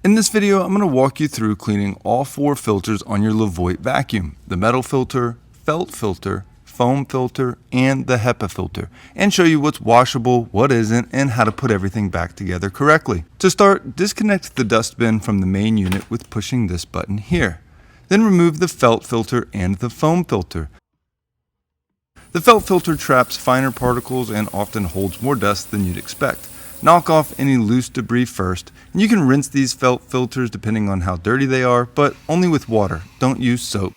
In this video, I'm going to walk you through cleaning all 4 filters on your Levoit vacuum: the metal filter, felt filter, foam filter, and the HEPA filter, and show you what's washable, what isn't, and how to put everything back together correctly. To start, disconnect the dust bin from the main unit with pushing this button here. Then remove the felt filter and the foam filter. The felt filter traps finer particles and often holds more dust than you'd expect. Knock off any loose debris first, and you can rinse these felt filters depending on how dirty they are, but only with water. Don't use soap.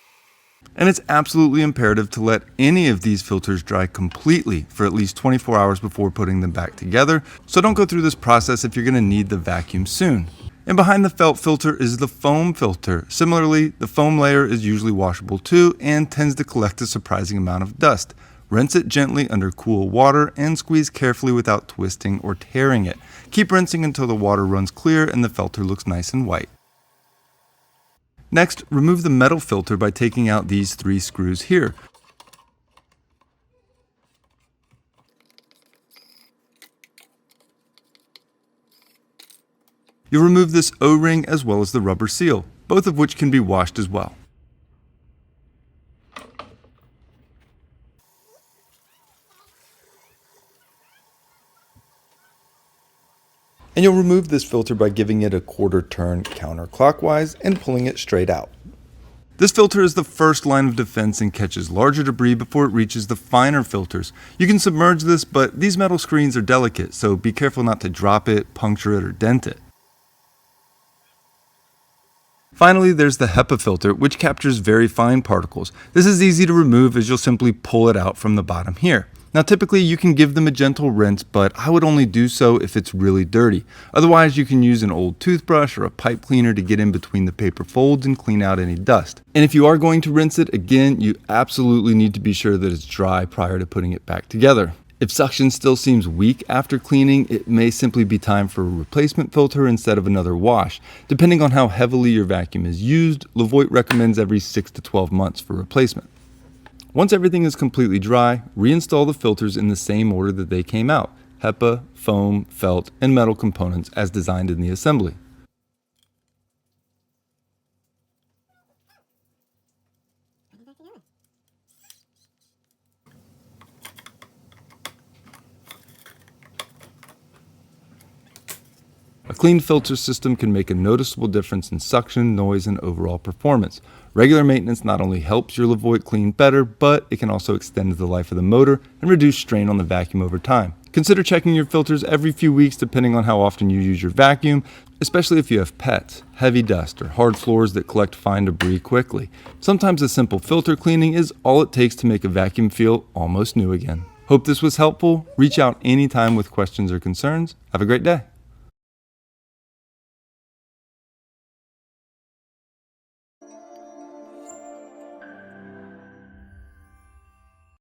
And it's absolutely imperative to let any of these filters dry completely for at least 24 hours before putting them back together, so don't go through this process if you're going to need the vacuum soon. And behind the felt filter is the foam filter. Similarly, the foam layer is usually washable too and tends to collect a surprising amount of dust. Rinse it gently under cool water and squeeze carefully without twisting or tearing it. Keep rinsing until the water runs clear and the filter looks nice and white. Next, remove the metal filter by taking out these 3 screws here. You'll remove this O-ring as well as the rubber seal, both of which can be washed as well. And you'll remove this filter by giving it a quarter turn counterclockwise and pulling it straight out. This filter is the first line of defense and catches larger debris before it reaches the finer filters. You can submerge this, but these metal screens are delicate, so be careful not to drop it, puncture it, or dent it. Finally, there's the HEPA filter, which captures very fine particles. This is easy to remove as you'll simply pull it out from the bottom here. Now typically you can give them a gentle rinse, but I would only do so if it's really dirty. Otherwise you can use an old toothbrush or a pipe cleaner to get in between the paper folds and clean out any dust. And if you are going to rinse it, again, you absolutely need to be sure that it's dry prior to putting it back together. If suction still seems weak after cleaning, it may simply be time for a replacement filter instead of another wash. Depending on how heavily your vacuum is used, Levoit recommends every 6 to 12 months for replacement. Once everything is completely dry, reinstall the filters in the same order that they came out: HEPA, foam, felt, and metal components as designed in the assembly. A clean filter system can make a noticeable difference in suction, noise, and overall performance. Regular maintenance not only helps your Levoit clean better, but it can also extend the life of the motor and reduce strain on the vacuum over time. Consider checking your filters every few weeks depending on how often you use your vacuum, especially if you have pets, heavy dust, or hard floors that collect fine debris quickly. Sometimes a simple filter cleaning is all it takes to make a vacuum feel almost new again. Hope this was helpful. Reach out anytime with questions or concerns. Have a great day.